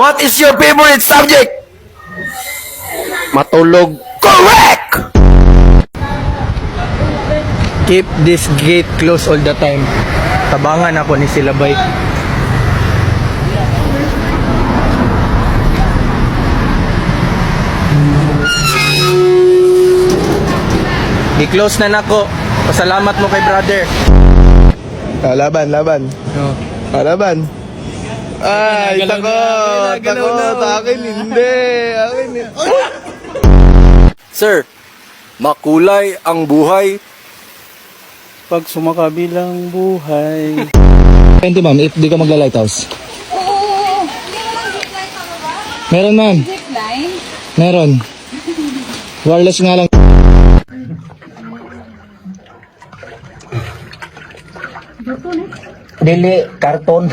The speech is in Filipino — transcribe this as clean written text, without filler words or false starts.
What is your favorite subject? Matulog. Correct! Keep this gate closed all the time. Tabangan ako ni sila bay. I-close na nako. Pasalamat mo kay brother. Laban. No. Laban. Ay, takot. Akin hindi. Sir, makulay ang buhay. Pag sumakabilang buhay. Hindi ma'am, if di ka magla-lighthouse. Oo. Hindi mo lang zipline pa ba? Meron ma'am. Zipline? Meron. Wireless nga lang. Dili karton.